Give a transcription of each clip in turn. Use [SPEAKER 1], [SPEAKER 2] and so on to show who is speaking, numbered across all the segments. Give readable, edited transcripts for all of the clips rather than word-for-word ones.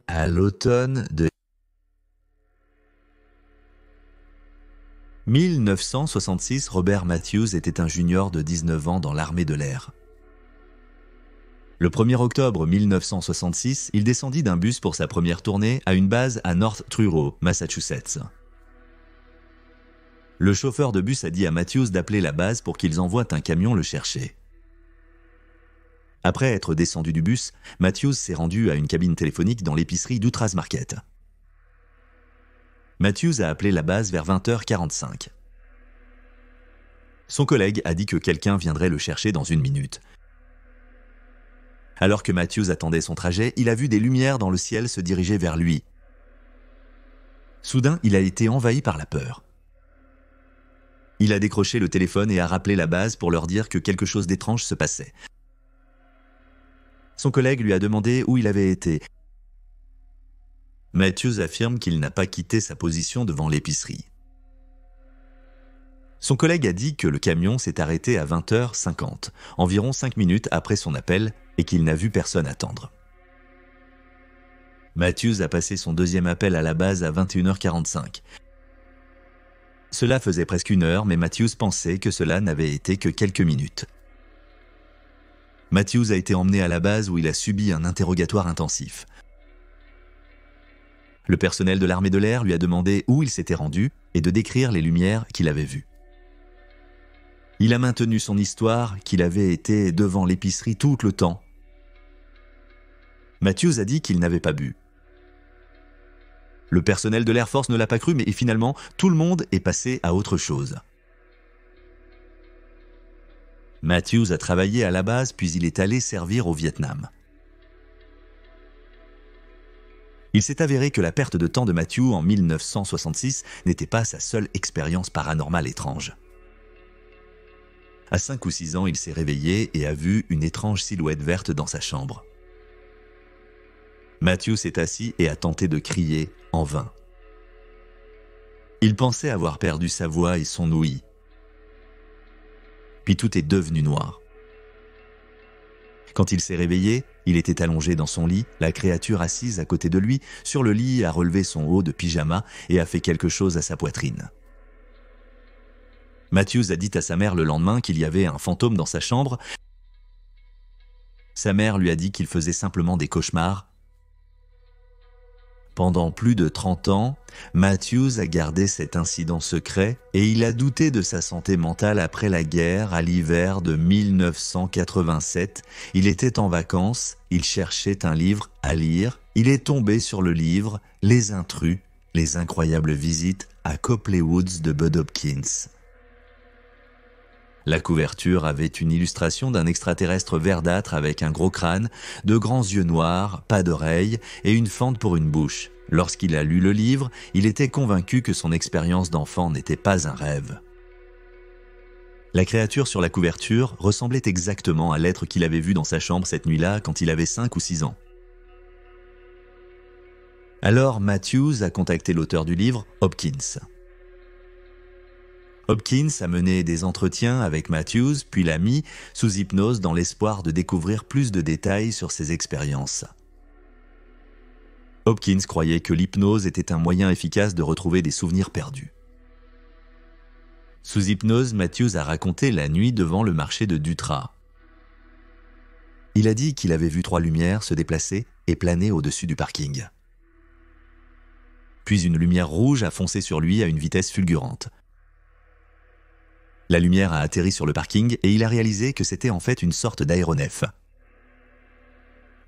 [SPEAKER 1] À l'automne de 1966, Robert Matthews était un junior de 19 ans dans l'armée de l'air. Le 1er octobre 1966, il descendit d'un bus pour sa première tournée à une base à North Truro, Massachusetts. Le chauffeur de bus a dit à Matthews d'appeler la base pour qu'ils envoient un camion le chercher. Après être descendu du bus, Matthews s'est rendu à une cabine téléphonique dans l'épicerie d'Outraz Market. Matthews a appelé la base vers 20h45. Son collègue a dit que quelqu'un viendrait le chercher dans 1 minute. Alors que Matthews attendait son trajet, il a vu des lumières dans le ciel se diriger vers lui. Soudain, il a été envahi par la peur. Il a décroché le téléphone et a rappelé la base pour leur dire que quelque chose d'étrange se passait. Son collègue lui a demandé où il avait été. Matthews affirme qu'il n'a pas quitté sa position devant l'épicerie. Son collègue a dit que le camion s'est arrêté à 20h50, environ 5 minutes après son appel, et qu'il n'a vu personne attendre. Matthews a passé son deuxième appel à la base à 21h45. Cela faisait presque 1 heure, mais Matthews pensait que cela n'avait été que quelques minutes. Matthews a été emmené à la base où il a subi un interrogatoire intensif. Le personnel de l'armée de l'air lui a demandé où il s'était rendu et de décrire les lumières qu'il avait vues. Il a maintenu son histoire qu'il avait été devant l'épicerie tout le temps. Matthews a dit qu'il n'avait pas bu. Le personnel de l'Air Force ne l'a pas cru, mais finalement, tout le monde est passé à autre chose. Matthews a travaillé à la base, puis il est allé servir au Vietnam. Il s'est avéré que la perte de temps de Matthews en 1966 n'était pas sa seule expérience paranormale étrange. À 5 ou 6 ans, il s'est réveillé et a vu une étrange silhouette verte dans sa chambre. Matthews s'est assis et a tenté de crier, en vain. Il pensait avoir perdu sa voix et son ouïe. Puis tout est devenu noir. Quand il s'est réveillé, il était allongé dans son lit, la créature assise à côté de lui, sur le lit, a relevé son haut de pyjama et a fait quelque chose à sa poitrine. Matthews a dit à sa mère le lendemain qu'il y avait un fantôme dans sa chambre. Sa mère lui a dit qu'il faisait simplement des cauchemars. Pendant plus de 30 ans, Matthews a gardé cet incident secret et il a douté de sa santé mentale après la guerre à l'hiver de 1987. Il était en vacances, il cherchait un livre à lire. Il est tombé sur le livre « Les intrus, les incroyables visites à Copley Woods de Bud Hopkins ». La couverture avait une illustration d'un extraterrestre verdâtre avec un gros crâne, de grands yeux noirs, pas d'oreilles et une fente pour une bouche. Lorsqu'il a lu le livre, il était convaincu que son expérience d'enfant n'était pas un rêve. La créature sur la couverture ressemblait exactement à l'être qu'il avait vu dans sa chambre cette nuit-là quand il avait 5 ou 6 ans. Alors Matthews a contacté l'auteur du livre, Hopkins. Hopkins a mené des entretiens avec Matthews, puis l'a mis sous hypnose dans l'espoir de découvrir plus de détails sur ses expériences. Hopkins croyait que l'hypnose était un moyen efficace de retrouver des souvenirs perdus. Sous hypnose, Matthews a raconté la nuit devant le marché de Dutra. Il a dit qu'il avait vu 3 lumières se déplacer et planer au-dessus du parking. Puis une lumière rouge a foncé sur lui à une vitesse fulgurante. La lumière a atterri sur le parking et il a réalisé que c'était en fait une sorte d'aéronef.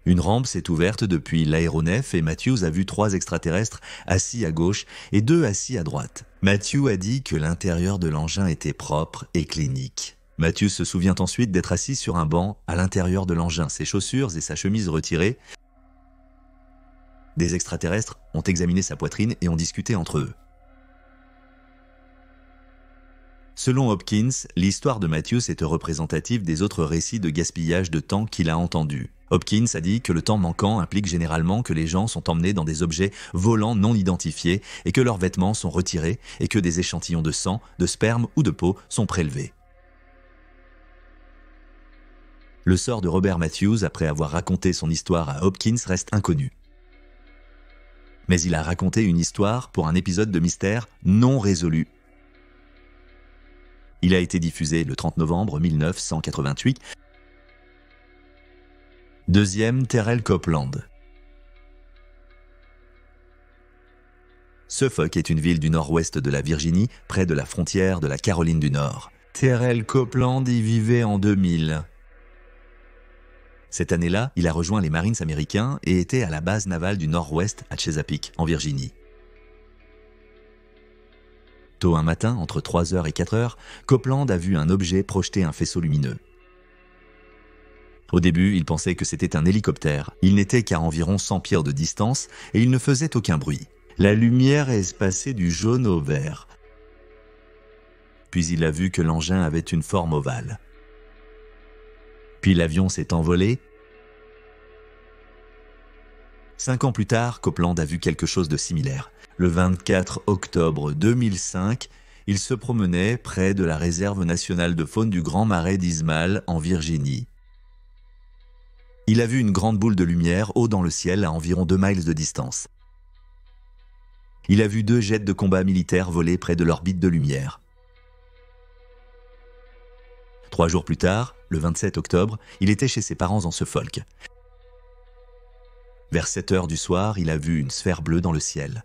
[SPEAKER 1] Une rampe s'est ouverte depuis l'aéronef et Matthews a vu 3 extraterrestres assis à gauche et 2 assis à droite. Matthews a dit que l'intérieur de l'engin était propre et clinique. Matthews se souvient ensuite d'être assis sur un banc à l'intérieur de l'engin, ses chaussures et sa chemise retirées. Des extraterrestres ont examiné sa poitrine et ont discuté entre eux. Selon Hopkins, l'histoire de Matthews est représentative des autres récits de gaspillage de temps qu'il a entendus. Hopkins a dit que le temps manquant implique généralement que les gens sont emmenés dans des objets volants non identifiés et que leurs vêtements sont retirés et que des échantillons de sang, de sperme ou de peau sont prélevés. Le sort de Robert Matthews, après avoir raconté son histoire à Hopkins, reste inconnu. Mais il a raconté une histoire pour un épisode de mystère non résolu. Il a été diffusé le 30 novembre 1988. Deuxième, Terrell Copeland. Suffolk est une ville du nord-ouest de la Virginie, près de la frontière de la Caroline du Nord. Terrell Copeland y vivait en 2000. Cette année-là, il a rejoint les Marines américains et était à la base navale du nord-ouest à Chesapeake, en Virginie. Tôt un matin, entre 3h et 4h, Copeland a vu un objet projeter un faisceau lumineux. Au début, il pensait que c'était un hélicoptère. Il n'était qu'à environ 100 pieds de distance et il ne faisait aucun bruit. La lumière est passée du jaune au vert. Puis il a vu que l'engin avait une forme ovale. Puis l'avion s'est envolé. 5 ans plus tard, Copeland a vu quelque chose de similaire. Le 24 octobre 2005, il se promenait près de la réserve nationale de faune du Grand Marais d'Ismail en Virginie. Il a vu une grande boule de lumière haut dans le ciel à environ 2 miles de distance. Il a vu 2 jets de combat militaires voler près de l'orbite de lumière. 3 jours plus tard, le 27 octobre, il était chez ses parents en Suffolk. Vers 7h du soir, il a vu une sphère bleue dans le ciel.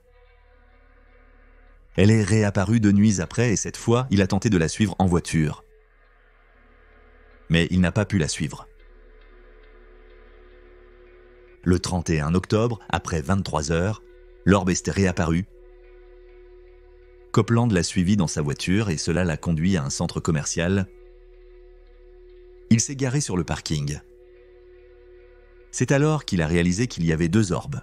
[SPEAKER 1] Elle est réapparue 2 nuits après et cette fois, il a tenté de la suivre en voiture. Mais il n'a pas pu la suivre. Le 31 octobre, après 23 heures, l'orbe est réapparu. Copeland l'a suivi dans sa voiture et cela l'a conduit à un centre commercial. Il s'est garé sur le parking. C'est alors qu'il a réalisé qu'il y avait 2 orbes.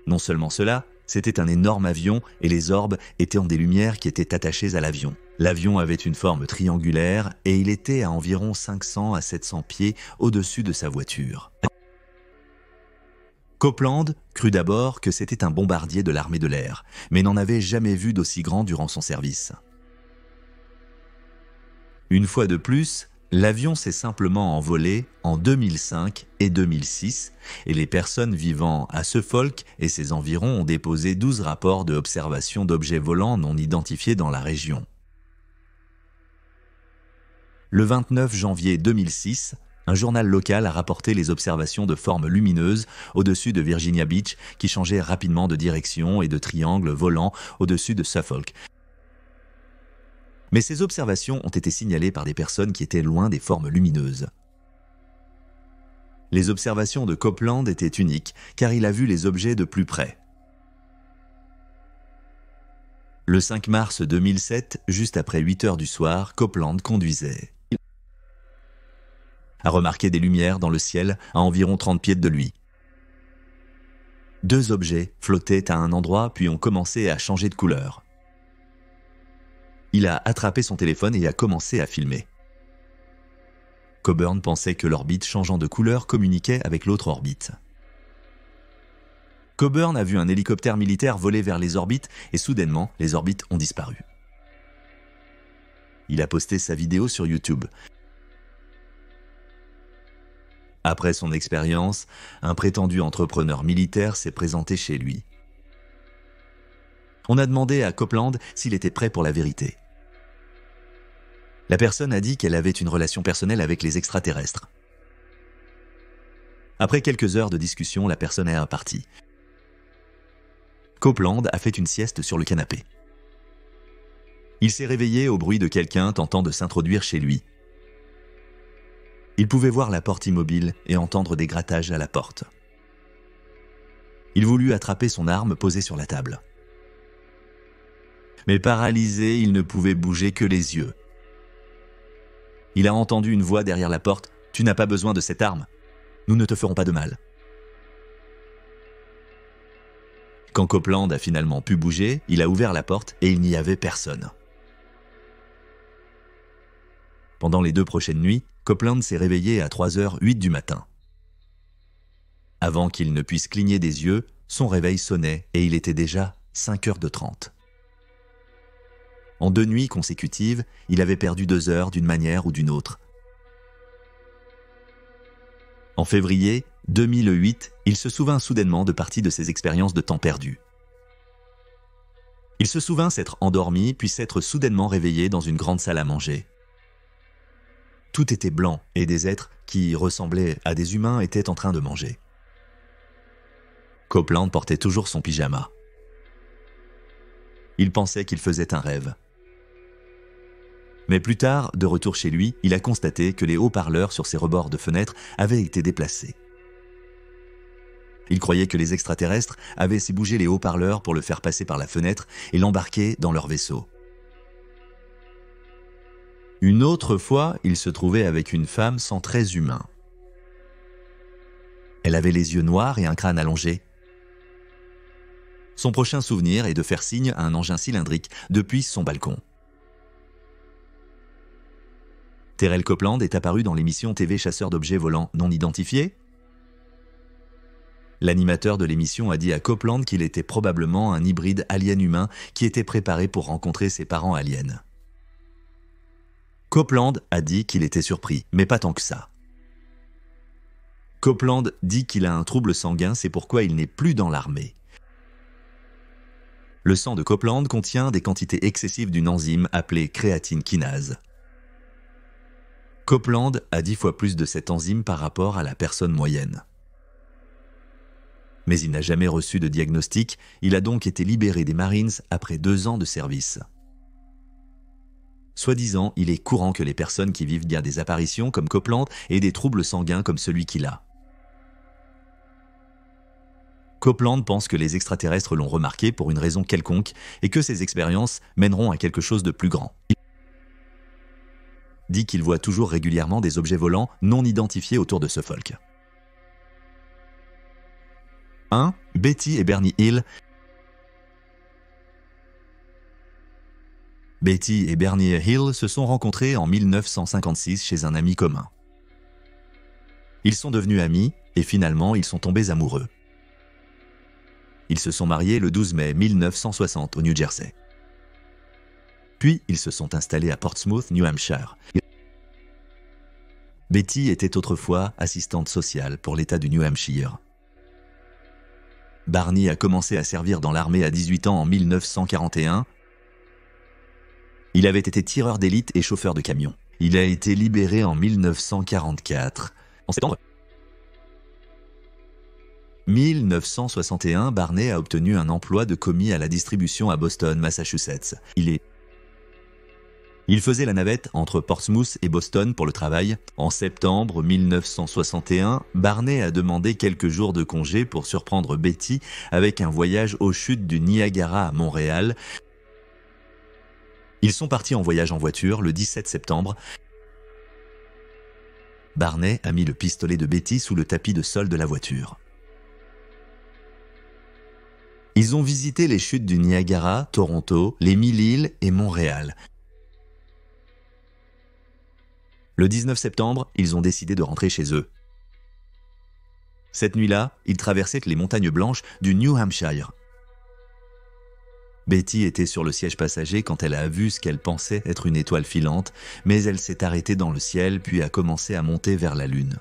[SPEAKER 1] Non seulement cela, c'était un énorme avion et les orbes étaient en des lumières qui étaient attachées à l'avion. L'avion avait une forme triangulaire et il était à environ 500 à 700 pieds au-dessus de sa voiture. Copeland crut d'abord que c'était un bombardier de l'armée de l'air, mais n'en avait jamais vu d'aussi grand durant son service. Une fois de plus, l'avion s'est simplement envolé en 2005 et 2006 et les personnes vivant à Suffolk et ses environs ont déposé 12 rapports de observation d'objets volants non identifiés dans la région. Le 29 janvier 2006, un journal local a rapporté les observations de formes lumineuses au-dessus de Virginia Beach qui changeaient rapidement de direction et de triangles volants au-dessus de Suffolk. Mais ces observations ont été signalées par des personnes qui étaient loin des formes lumineuses. Les observations de Copeland étaient uniques, car il a vu les objets de plus près. Le 5 mars 2007, juste après 8 heures du soir, Copeland conduisait. Il a remarqué des lumières dans le ciel à environ 30 pieds de lui. 2 objets flottaient à un endroit puis ont commencé à changer de couleur. Il a attrapé son téléphone et a commencé à filmer. Coburn pensait que l'orbite changeant de couleur communiquait avec l'autre orbite. Coburn a vu un hélicoptère militaire voler vers les orbites et soudainement, les orbites ont disparu. Il a posté sa vidéo sur YouTube. Après son expérience, un prétendu entrepreneur militaire s'est présenté chez lui. On a demandé à Copeland s'il était prêt pour la vérité. La personne a dit qu'elle avait une relation personnelle avec les extraterrestres. Après quelques heures de discussion, la personne est repartie. Copeland a fait une sieste sur le canapé. Il s'est réveillé au bruit de quelqu'un tentant de s'introduire chez lui. Il pouvait voir la porte immobile et entendre des grattages à la porte. Il voulut attraper son arme posée sur la table. Mais paralysé, il ne pouvait bouger que les yeux. Il a entendu une voix derrière la porte. « Tu n'as pas besoin de cette arme. Nous ne te ferons pas de mal. » Quand Copeland a finalement pu bouger, il a ouvert la porte et il n'y avait personne. Pendant les 2 prochaines nuits, Copeland s'est réveillé à 3h08 du matin. Avant qu'il ne puisse cligner des yeux, son réveil sonnait et il était déjà 5h30. En 2 nuits consécutives, il avait perdu 2 heures d'une manière ou d'une autre. En février 2008, il se souvint soudainement de partie de ses expériences de temps perdu. Il se souvint s'être endormi puis s'être soudainement réveillé dans une grande salle à manger. Tout était blanc et des êtres qui ressemblaient à des humains étaient en train de manger. Copeland portait toujours son pyjama. Il pensait qu'il faisait un rêve. Mais plus tard, de retour chez lui, il a constaté que les haut-parleurs sur ses rebords de fenêtre avaient été déplacés. Il croyait que les extraterrestres avaient fait bouger les haut-parleurs pour le faire passer par la fenêtre et l'embarquer dans leur vaisseau. Une autre fois, il se trouvait avec une femme sans traits humains. Elle avait les yeux noirs et un crâne allongé. Son prochain souvenir est de faire signe à un engin cylindrique depuis son balcon. Terrell Copeland est apparu dans l'émission TV Chasseur d'objets volants non identifiés. L'animateur de l'émission a dit à Copeland qu'il était probablement un hybride alien-humain qui était préparé pour rencontrer ses parents aliens. Copeland a dit qu'il était surpris, mais pas tant que ça. Copeland dit qu'il a un trouble sanguin, c'est pourquoi il n'est plus dans l'armée. Le sang de Copeland contient des quantités excessives d'une enzyme appelée créatine kinase. Copeland a 10 fois plus de cette enzyme par rapport à la personne moyenne. Mais il n'a jamais reçu de diagnostic, il a donc été libéré des Marines après 2 ans de service. Soi-disant, il est courant que les personnes qui vivent bien des apparitions comme Copeland aient des troubles sanguins comme celui qu'il a. Copeland pense que les extraterrestres l'ont remarqué pour une raison quelconque et que ces expériences mèneront à quelque chose de plus grand. Il dit qu'il voit toujours régulièrement des objets volants non identifiés autour de ce folk. 1. Betty et Bernie Hill. Betty et Bernie Hill se sont rencontrés en 1956 chez un ami commun. Ils sont devenus amis et finalement ils sont tombés amoureux. Ils se sont mariés le 12 mai 1960 au New Jersey. Puis ils se sont installés à Portsmouth, New Hampshire. Betty était autrefois assistante sociale pour l'État du New Hampshire. Barney a commencé à servir dans l'armée à 18 ans en 1941. Il avait été tireur d'élite et chauffeur de camion. Il a été libéré en 1944. En septembre 1961, Barney a obtenu un emploi de commis à la distribution à Boston, Massachusetts. Il faisait la navette entre Portsmouth et Boston pour le travail. En septembre 1961, Barney a demandé quelques jours de congé pour surprendre Betty avec un voyage aux chutes du Niagara à Montréal. Ils sont partis en voyage en voiture le 17 septembre. Barney a mis le pistolet de Betty sous le tapis de sol de la voiture. Ils ont visité les chutes du Niagara, Toronto, les 1000 îles et Montréal. Le 19 septembre, ils ont décidé de rentrer chez eux. Cette nuit-là, ils traversaient les montagnes blanches du New Hampshire. Betty était sur le siège passager quand elle a vu ce qu'elle pensait être une étoile filante, mais elle s'est arrêtée dans le ciel puis a commencé à monter vers la lune.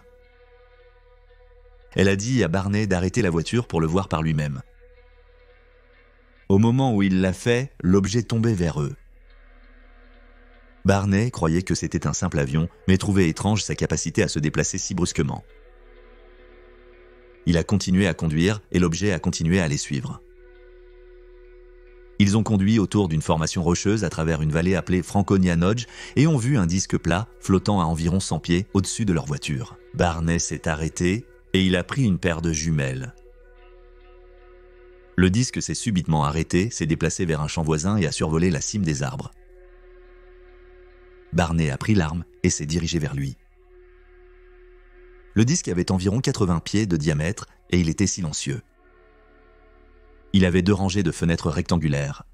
[SPEAKER 1] Elle a dit à Barney d'arrêter la voiture pour le voir par lui-même. Au moment où il l'a fait, l'objet tombait vers eux. Barney croyait que c'était un simple avion, mais trouvait étrange sa capacité à se déplacer si brusquement. Il a continué à conduire et l'objet a continué à les suivre. Ils ont conduit autour d'une formation rocheuse à travers une vallée appelée Franconia Notch et ont vu un disque plat flottant à environ 100 pieds au-dessus de leur voiture. Barney s'est arrêté et il a pris une paire de jumelles. Le disque s'est subitement arrêté, s'est déplacé vers un champ voisin et a survolé la cime des arbres. Barney a pris l'arme et s'est dirigé vers lui. Le disque avait environ 80 pieds de diamètre et il était silencieux. Il avait 2 rangées de fenêtres rectangulaires.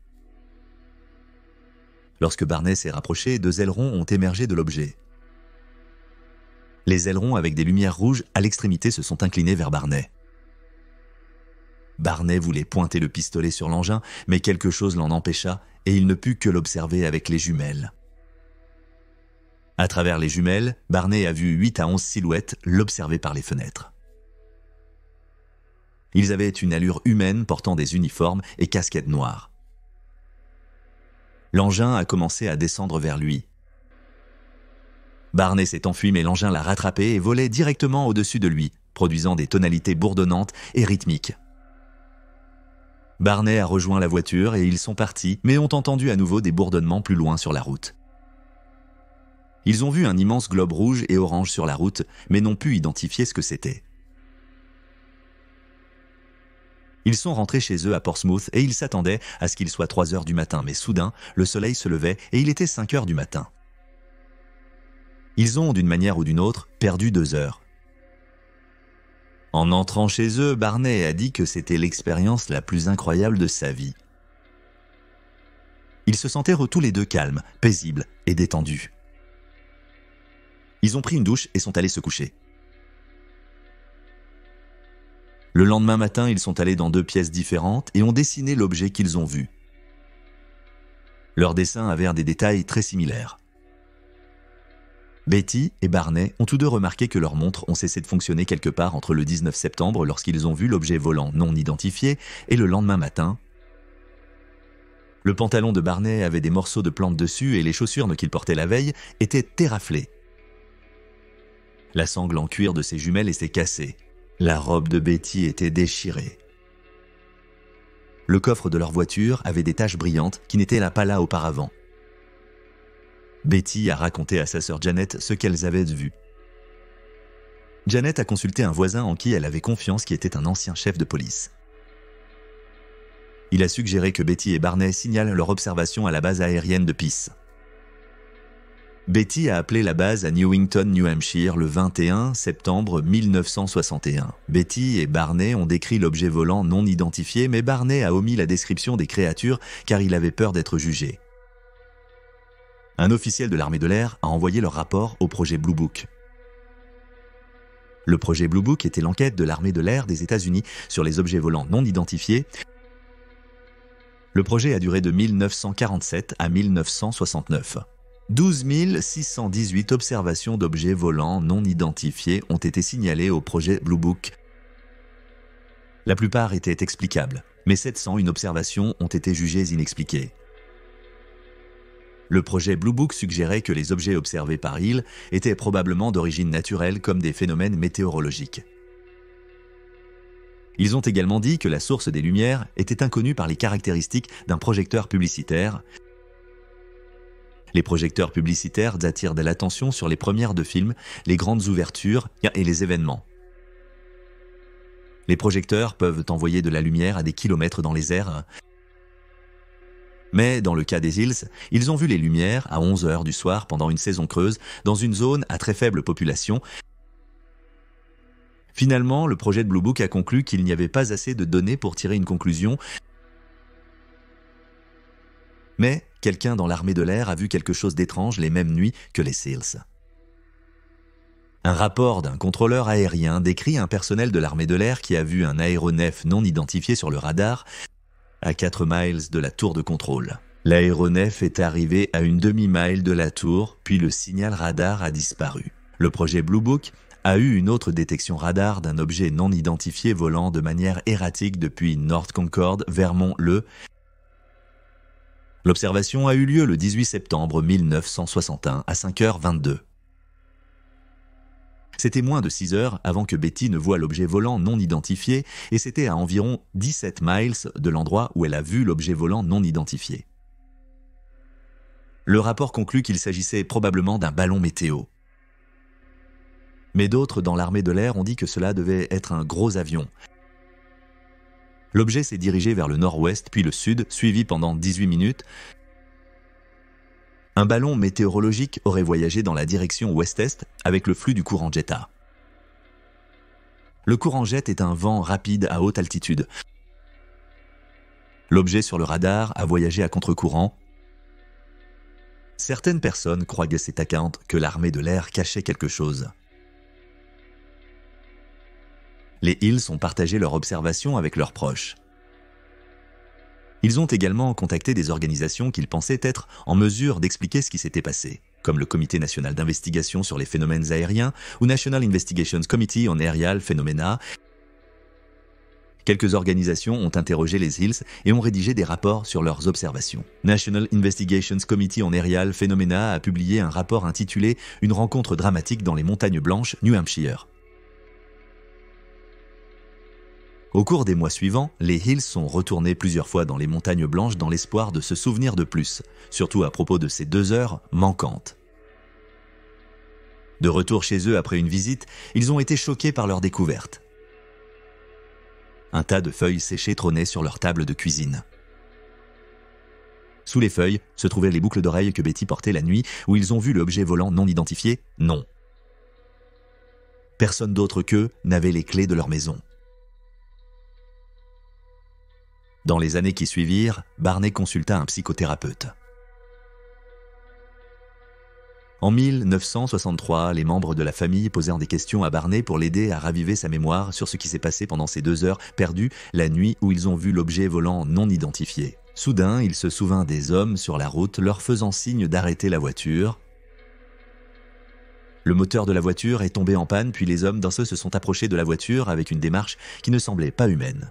[SPEAKER 1] Lorsque Barney s'est rapproché, 2 ailerons ont émergé de l'objet. Les ailerons avec des lumières rouges à l'extrémité se sont inclinés vers Barney. Barney voulait pointer le pistolet sur l'engin, mais quelque chose l'en empêcha et il ne put que l'observer avec les jumelles. À travers les jumelles, Barney a vu 8 à 11 silhouettes l'observer par les fenêtres. Ils avaient une allure humaine portant des uniformes et casquettes noires. L'engin a commencé à descendre vers lui. Barney s'est enfui mais l'engin l'a rattrapé et volait directement au-dessus de lui, produisant des tonalités bourdonnantes et rythmiques. Barney a rejoint la voiture et ils sont partis, mais ont entendu à nouveau des bourdonnements plus loin sur la route. Ils ont vu un immense globe rouge et orange sur la route, mais n'ont pu identifier ce que c'était. Ils sont rentrés chez eux à Portsmouth et ils s'attendaient à ce qu'il soit 3 heures du matin, mais soudain, le soleil se levait et il était 5 heures du matin. Ils ont, d'une manière ou d'une autre, perdu 2 heures. En entrant chez eux, Barney a dit que c'était l'expérience la plus incroyable de sa vie. Ils se sentaient tous les deux calmes, paisibles et détendus. Ils ont pris une douche et sont allés se coucher. Le lendemain matin, ils sont allés dans 2 pièces différentes et ont dessiné l'objet qu'ils ont vu. Leurs dessins avaient des détails très similaires. Betty et Barney ont tous deux remarqué que leurs montres ont cessé de fonctionner quelque part entre le 19 septembre lorsqu'ils ont vu l'objet volant non identifié et le lendemain matin. Le pantalon de Barney avait des morceaux de plantes dessus et les chaussures qu'il portait la veille étaient éraflées. La sangle en cuir de ses jumelles était cassée. La robe de Betty était déchirée. Le coffre de leur voiture avait des taches brillantes qui n'étaient pas là auparavant. Betty a raconté à sa sœur Janet ce qu'elles avaient vu. Janet a consulté un voisin en qui elle avait confiance qui était un ancien chef de police. Il a suggéré que Betty et Barney signalent leur observation à la base aérienne de Peace. Betty a appelé la base à Newington, New Hampshire, le 21 septembre 1961. Betty et Barney ont décrit l'objet volant non identifié, mais Barney a omis la description des créatures car il avait peur d'être jugé. Un officiel de l'armée de l'air a envoyé leur rapport au projet Blue Book. Le projet Blue Book était l'enquête de l'armée de l'air des États-Unis sur les objets volants non identifiés. Le projet a duré de 1947 à 1969. 12 618 observations d'objets volants non identifiés ont été signalées au projet Blue Book. La plupart étaient explicables, mais 701 observations ont été jugées inexpliquées. Le projet Blue Book suggérait que les objets observés par Hill étaient probablement d'origine naturelle comme des phénomènes météorologiques. Ils ont également dit que la source des lumières était inconnue par les caractéristiques d'un projecteur publicitaire. Les projecteurs publicitaires attirent de l'attention sur les premières de films, les grandes ouvertures et les événements. Les projecteurs peuvent envoyer de la lumière à des kilomètres dans les airs. Mais dans le cas des Hills, ils ont vu les lumières à 11 heures du soir pendant une saison creuse dans une zone à très faible population. Finalement, le projet de Blue Book a conclu qu'il n'y avait pas assez de données pour tirer une conclusion. Mais quelqu'un dans l'armée de l'air a vu quelque chose d'étrange les mêmes nuits que les SEALs. Un rapport d'un contrôleur aérien décrit un personnel de l'armée de l'air qui a vu un aéronef non identifié sur le radar à 4 miles de la tour de contrôle. L'aéronef est arrivé à une demi-mile de la tour, puis le signal radar a disparu. Le projet Blue Book a eu une autre détection radar d'un objet non identifié volant de manière erratique depuis North Concord, Vermont le. L'observation a eu lieu le 18 septembre 1961 à 5h22. C'était moins de 6 heures avant que Betty ne voie l'objet volant non identifié et c'était à environ 17 miles de l'endroit où elle a vu l'objet volant non identifié. Le rapport conclut qu'il s'agissait probablement d'un ballon météo. Mais d'autres dans l'armée de l'air ont dit que cela devait être un gros avion. L'objet s'est dirigé vers le nord-ouest puis le sud, suivi pendant 18 minutes. Un ballon météorologique aurait voyagé dans la direction ouest-est avec le flux du courant Jetta. Le courant jet est un vent rapide à haute altitude. L'objet sur le radar a voyagé à contre-courant. Certaines personnes croient que c'est que l'armée de l'air cachait quelque chose. Les Hills ont partagé leur observation avec leurs proches. Ils ont également contacté des organisations qu'ils pensaient être en mesure d'expliquer ce qui s'était passé. comme le Comité national d'investigation sur les phénomènes aériens ou National Investigations Committee on Aerial Phenomena. Quelques organisations ont interrogé les Hills et ont rédigé des rapports sur leurs observations. National Investigations Committee on Aerial Phenomena a publié un rapport intitulé « Une rencontre dramatique dans les montagnes blanches, New Hampshire ». Au cours des mois suivants, les Hills sont retournés plusieurs fois dans les montagnes blanches dans l'espoir de se souvenir de plus, surtout à propos de ces 2 heures manquantes. De retour chez eux après une visite, ils ont été choqués par leur découverte. Un tas de feuilles séchées trônait sur leur table de cuisine. Sous les feuilles se trouvaient les boucles d'oreilles que Betty portait la nuit où ils ont vu l'objet volant non identifié. Non. Personne d'autre qu'eux n'avait les clés de leur maison. Dans les années qui suivirent, Barney consulta un psychothérapeute. En 1963, les membres de la famille posèrent des questions à Barney pour l'aider à raviver sa mémoire sur ce qui s'est passé pendant ces 2 heures perdues la nuit où ils ont vu l'objet volant non identifié. Soudain, il se souvint des hommes sur la route leur faisant signe d'arrêter la voiture. Le moteur de la voiture est tombé en panne, puis les hommes d'un seul se sont approchés de la voiture avec une démarche qui ne semblait pas humaine.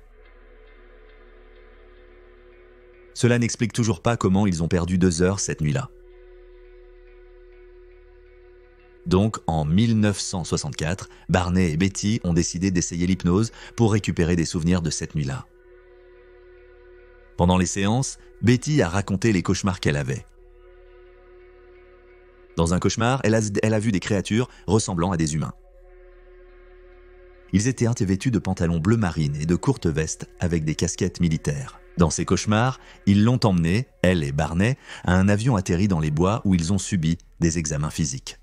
[SPEAKER 1] Cela n'explique toujours pas comment ils ont perdu 2 heures cette nuit-là. Donc, en 1964, Barney et Betty ont décidé d'essayer l'hypnose pour récupérer des souvenirs de cette nuit-là. Pendant les séances, Betty a raconté les cauchemars qu'elle avait. Dans un cauchemar, elle a vu des créatures ressemblant à des humains. Ils étaient vêtus de pantalons bleu marine et de courtes vestes avec des casquettes militaires. Dans ces cauchemars, ils l'ont emmenée, elle et Barney, à un avion atterri dans les bois où ils ont subi des examens physiques.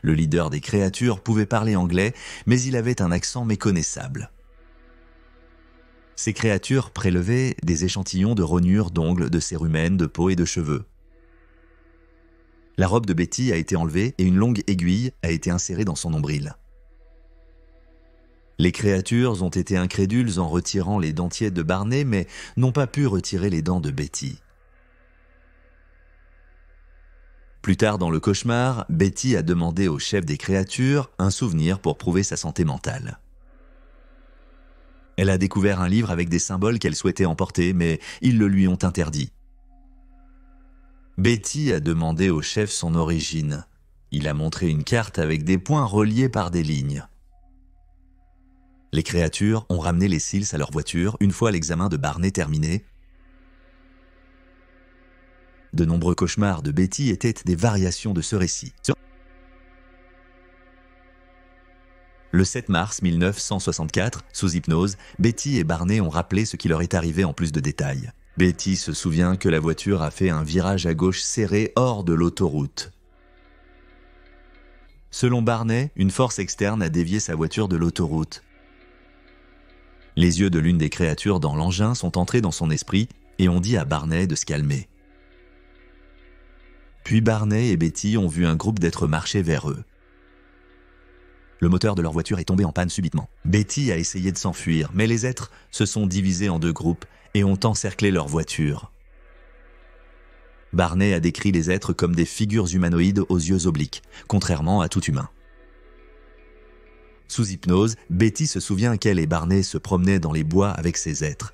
[SPEAKER 1] Le leader des créatures pouvait parler anglais, mais il avait un accent méconnaissable. Ces créatures prélevaient des échantillons de rognures, d'ongles, de cérumen, de peau et de cheveux. La robe de Betty a été enlevée et une longue aiguille a été insérée dans son nombril. Les créatures ont été incrédules en retirant les dentiers de Barney, mais n'ont pas pu retirer les dents de Betty. Plus tard dans le cauchemar, Betty a demandé au chef des créatures un souvenir pour prouver sa santé mentale. Elle a découvert un livre avec des symboles qu'elle souhaitait emporter, mais ils le lui ont interdit. Betty a demandé au chef son origine. Il a montré une carte avec des points reliés par des lignes. Les créatures ont ramené les Hills à leur voiture une fois l'examen de Barney terminé. De nombreux cauchemars de Betty étaient des variations de ce récit. Le 7 mars 1964, sous hypnose, Betty et Barney ont rappelé ce qui leur est arrivé en plus de détails. Betty se souvient que la voiture a fait un virage à gauche serré hors de l'autoroute. Selon Barney, une force externe a dévié sa voiture de l'autoroute. Les yeux de l'une des créatures dans l'engin sont entrés dans son esprit et ont dit à Barney de se calmer. Puis Barney et Betty ont vu un groupe d'êtres marcher vers eux. Le moteur de leur voiture est tombé en panne subitement. Betty a essayé de s'enfuir, mais les êtres se sont divisés en 2 groupes et ont encerclé leur voiture. Barney a décrit les êtres comme des figures humanoïdes aux yeux obliques, contrairement à tout humain. Sous hypnose, Betty se souvient qu'elle et Barney se promenaient dans les bois avec ces êtres.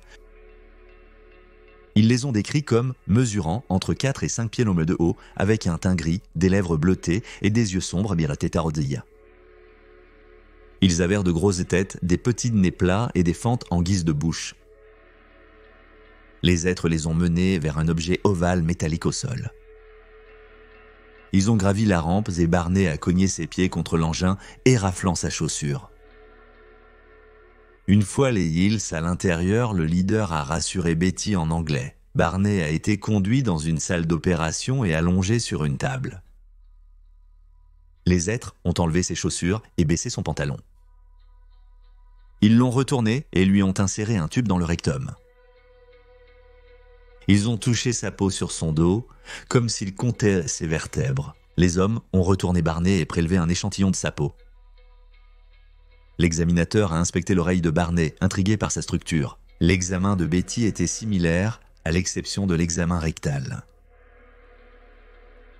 [SPEAKER 1] Ils les ont décrits comme mesurant entre 4 et 5 pieds de haut, avec un teint gris, des lèvres bleutées et des yeux sombres mirate-tarodilla. Ils avaient de grosses têtes, des petits nez plats et des fentes en guise de bouche. Les êtres les ont menés vers un objet ovale métallique au sol. Ils ont gravi la rampe et Barney a cogné ses pieds contre l'engin, éraflant sa chaussure. Une fois les Hills à l'intérieur, le leader a rassuré Betty en anglais. Barney a été conduit dans une salle d'opération et allongé sur une table. Les êtres ont enlevé ses chaussures et baissé son pantalon. Ils l'ont retourné et lui ont inséré un tube dans le rectum. Ils ont touché sa peau sur son dos, comme s'ils comptaient ses vertèbres. Les hommes ont retourné Barney et prélevé un échantillon de sa peau. L'examinateur a inspecté l'oreille de Barney, intrigué par sa structure. L'examen de Betty était similaire, à l'exception de l'examen rectal.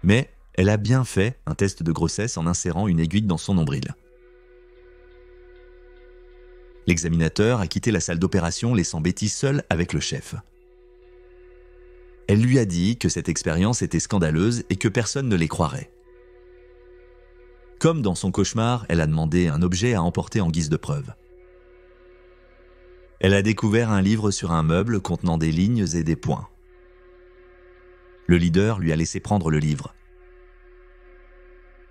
[SPEAKER 1] Mais elle a bien fait un test de grossesse en insérant une aiguille dans son nombril. L'examinateur a quitté la salle d'opération, laissant Betty seule avec le chef. Elle lui a dit que cette expérience était scandaleuse et que personne ne les croirait. Comme dans son cauchemar, elle a demandé un objet à emporter en guise de preuve. Elle a découvert un livre sur un meuble contenant des lignes et des points. Le leader lui a laissé prendre le livre.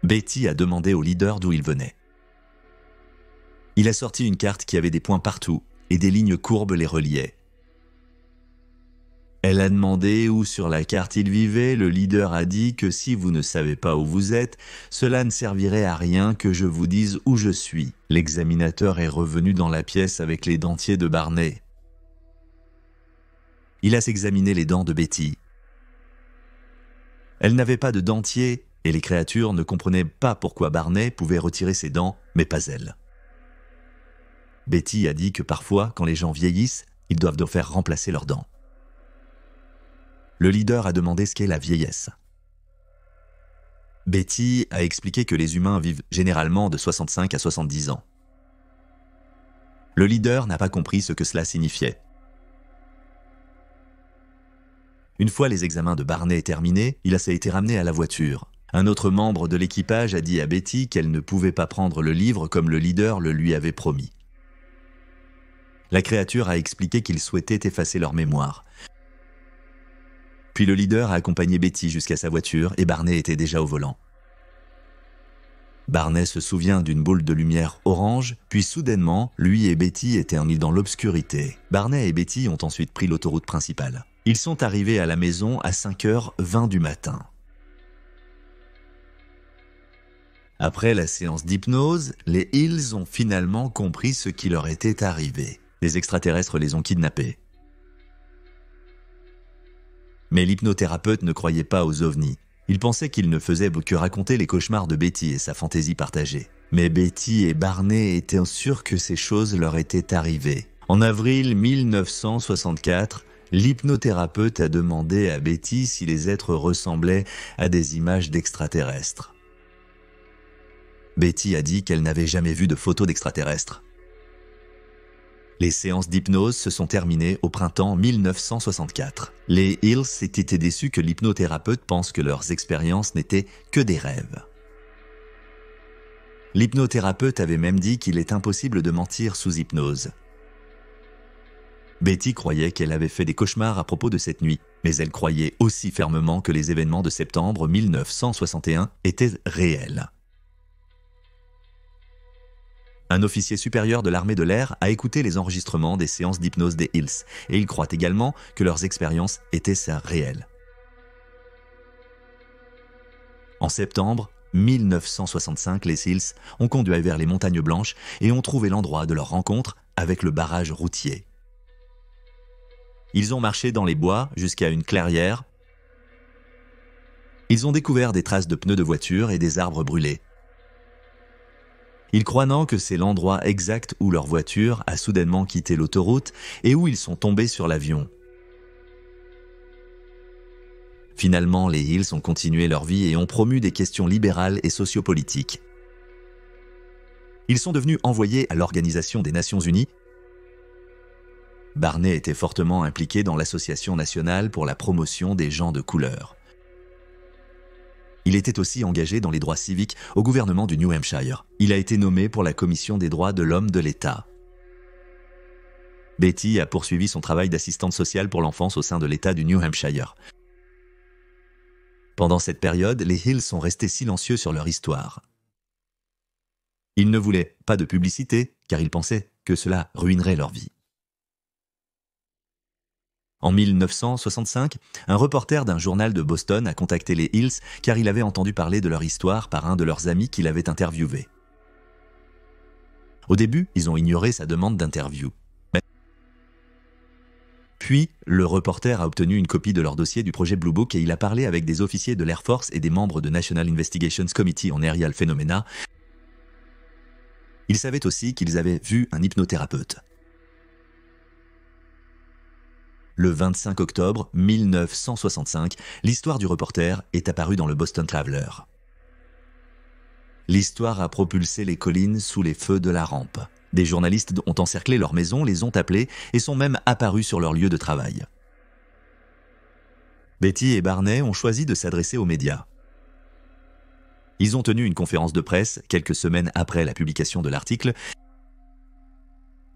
[SPEAKER 1] Betty a demandé au leader d'où il venait. Il a sorti une carte qui avait des points partout et des lignes courbes les reliaient. Elle a demandé où sur la carte il vivait. Le leader a dit que si vous ne savez pas où vous êtes, cela ne servirait à rien que je vous dise où je suis. L'examinateur est revenu dans la pièce avec les dentiers de Barney. Il a examiné les dents de Betty. Elle n'avait pas de dentier et les créatures ne comprenaient pas pourquoi Barney pouvait retirer ses dents, mais pas elle. Betty a dit que parfois, quand les gens vieillissent, ils doivent donc faire remplacer leurs dents. Le leader a demandé ce qu'est la vieillesse. Betty a expliqué que les humains vivent généralement de 65 à 70 ans. Le leader n'a pas compris ce que cela signifiait. Une fois les examens de Barney terminés, il a été ramené à la voiture. Un autre membre de l'équipage a dit à Betty qu'elle ne pouvait pas prendre le livre comme le leader le lui avait promis. La créature a expliqué qu'il souhaitait effacer leur mémoire. Puis le leader a accompagné Betty jusqu'à sa voiture et Barney était déjà au volant. Barney se souvient d'une boule de lumière orange, puis soudainement, lui et Betty étaient dans l'obscurité. Barney et Betty ont ensuite pris l'autoroute principale. Ils sont arrivés à la maison à 5h20 du matin. Après la séance d'hypnose, les Hills ont finalement compris ce qui leur était arrivé. Les extraterrestres les ont kidnappés. Mais l'hypnothérapeute ne croyait pas aux ovnis. Il pensait qu'il ne faisait que raconter les cauchemars de Betty et sa fantaisie partagée. Mais Betty et Barney étaient sûrs que ces choses leur étaient arrivées. En avril 1964, l'hypnothérapeute a demandé à Betty si les êtres ressemblaient à des images d'extraterrestres. Betty a dit qu'elle n'avait jamais vu de photos d'extraterrestres. Les séances d'hypnose se sont terminées au printemps 1964. Les Hills étaient déçus que l'hypnothérapeute pense que leurs expériences n'étaient que des rêves. L'hypnothérapeute avait même dit qu'il est impossible de mentir sous hypnose. Betty croyait qu'elle avait fait des cauchemars à propos de cette nuit, mais elle croyait aussi fermement que les événements de septembre 1961 étaient réels. Un officier supérieur de l'armée de l'air a écouté les enregistrements des séances d'hypnose des Hills et il croit également que leurs expériences étaient réelles. En septembre 1965, les Hills ont conduit vers les Montagnes Blanches et ont trouvé l'endroit de leur rencontre avec le barrage routier. Ils ont marché dans les bois jusqu'à une clairière. Ils ont découvert des traces de pneus de voiture et des arbres brûlés. Ils croient que c'est l'endroit exact où leur voiture a soudainement quitté l'autoroute et où ils sont tombés sur l'avion. Finalement, les Hills ont continué leur vie et ont promu des questions libérales et sociopolitiques. Ils sont devenus envoyés à l'Organisation des Nations Unies. Barney était fortement impliqué dans l'Association nationale pour la promotion des gens de couleur. Il était aussi engagé dans les droits civiques au gouvernement du New Hampshire. Il a été nommé pour la Commission des droits de l'homme de l'État. Betty a poursuivi son travail d'assistante sociale pour l'enfance au sein de l'État du New Hampshire. Pendant cette période, les Hills sont restés silencieux sur leur histoire. Ils ne voulaient pas de publicité, car ils pensaient que cela ruinerait leur vie. En 1965, un reporter d'un journal de Boston a contacté les Hills car il avait entendu parler de leur histoire par un de leurs amis qui l'avait interviewé. Au début, ils ont ignoré sa demande d'interview. Puis, le reporter a obtenu une copie de leur dossier du projet Blue Book et il a parlé avec des officiers de l'Air Force et des membres de National Investigations Committee on Aerial Phenomena. Ils savaient aussi qu'ils avaient vu un hypnothérapeute. Le 25 octobre 1965, l'histoire du reporter est apparue dans le Boston Traveler. L'histoire a propulsé les collines sous les feux de la rampe. Des journalistes ont encerclé leur maison, les ont appelés et sont même apparus sur leur lieu de travail. Betty et Barney ont choisi de s'adresser aux médias. Ils ont tenu une conférence de presse quelques semaines après la publication de l'article.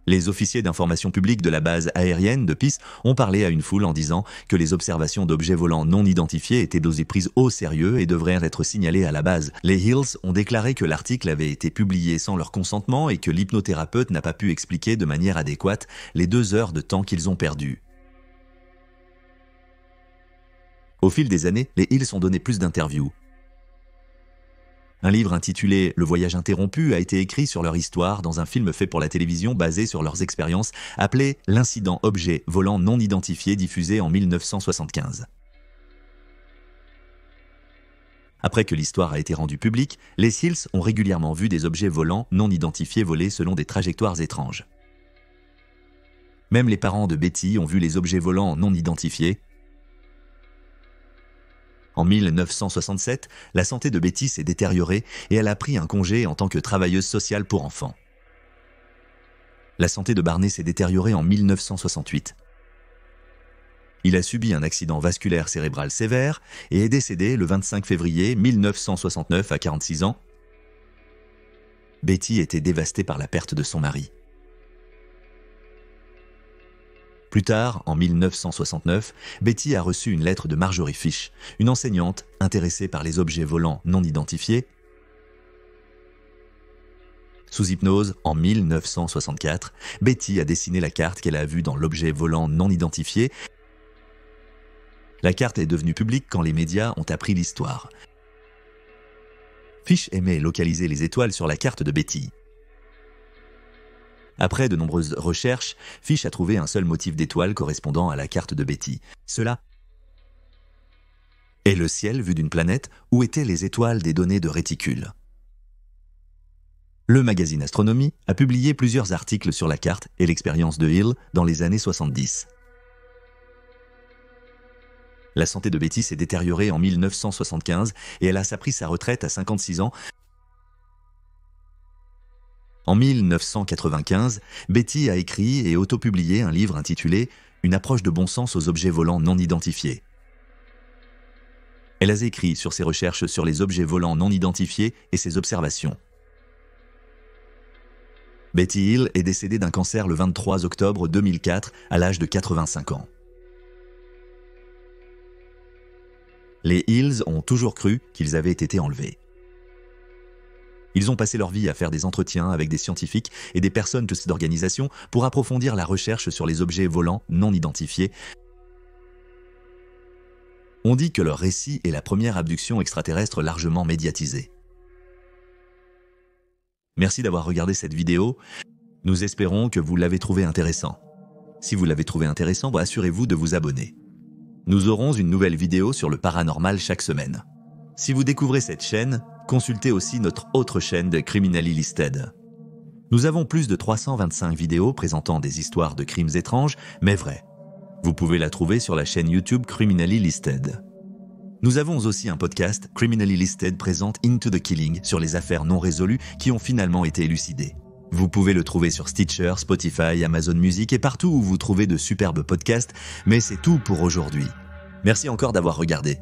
[SPEAKER 1] Les officiers d'information publique de la base aérienne de Peace ont parlé à une foule en disant que les observations d'objets volants non identifiés étaient prises au sérieux et devraient être signalées à la base. Les Hills ont déclaré que l'article avait été publié sans leur consentement et que l'hypnothérapeute n'a pas pu expliquer de manière adéquate les 2 heures de temps qu'ils ont perdues. Au fil des années, les Hills ont donné plus d'interviews. Un livre intitulé « Le voyage interrompu » a été écrit sur leur histoire dans un film fait pour la télévision basé sur leurs expériences appelé « L'incident objet volant non identifié » diffusé en 1975. Après que l'histoire a été rendue publique, les Hills ont régulièrement vu des objets volants non identifiés voler selon des trajectoires étranges. Même les parents de Betty ont vu les objets volants non identifiés. En 1967, la santé de Betty s'est détériorée et elle a pris un congé en tant que travailleuse sociale pour enfants. La santé de Barney s'est détériorée en 1968. Il a subi un accident vasculaire cérébral sévère et est décédé le 25 février 1969 à 46 ans. Betty était dévastée par la perte de son mari. Plus tard, en 1969, Betty a reçu une lettre de Marjorie Fish, une enseignante intéressée par les objets volants non identifiés. Sous hypnose, en 1964, Betty a dessiné la carte qu'elle a vue dans l'objet volant non identifié. La carte est devenue publique quand les médias ont appris l'histoire. Fish aimait localiser les étoiles sur la carte de Betty. Après de nombreuses recherches, Fish a trouvé un seul motif d'étoile correspondant à la carte de Betty. Cela est le ciel vu d'une planète où étaient les étoiles des données de réticule. Le magazine Astronomy a publié plusieurs articles sur la carte et l'expérience de Hill dans les années 70. La santé de Betty s'est détériorée en 1975 et elle a pris sa retraite à 56 ans. En 1995, Betty a écrit et autopublié un livre intitulé « Une approche de bon sens aux objets volants non identifiés ». Elle a écrit sur ses recherches sur les objets volants non identifiés et ses observations. Betty Hill est décédée d'un cancer le 23 octobre 2004 à l'âge de 85 ans. Les Hills ont toujours cru qu'ils avaient été enlevés. Ils ont passé leur vie à faire des entretiens avec des scientifiques et des personnes de cette organisation pour approfondir la recherche sur les objets volants non identifiés. On dit que leur récit est la première abduction extraterrestre largement médiatisée. Merci d'avoir regardé cette vidéo. Nous espérons que vous l'avez trouvé intéressant. Si vous l'avez trouvé intéressant, assurez-vous de vous abonner. Nous aurons une nouvelle vidéo sur le paranormal chaque semaine. Si vous découvrez cette chaîne, consultez aussi notre autre chaîne de Criminally Listed. Nous avons plus de 325 vidéos présentant des histoires de crimes étranges, mais vrais. Vous pouvez la trouver sur la chaîne YouTube Criminally Listed. Nous avons aussi un podcast Criminally Listed présente Into the Killing sur les affaires non résolues qui ont finalement été élucidées. Vous pouvez le trouver sur Stitcher, Spotify, Amazon Music et partout où vous trouvez de superbes podcasts, mais c'est tout pour aujourd'hui. Merci encore d'avoir regardé.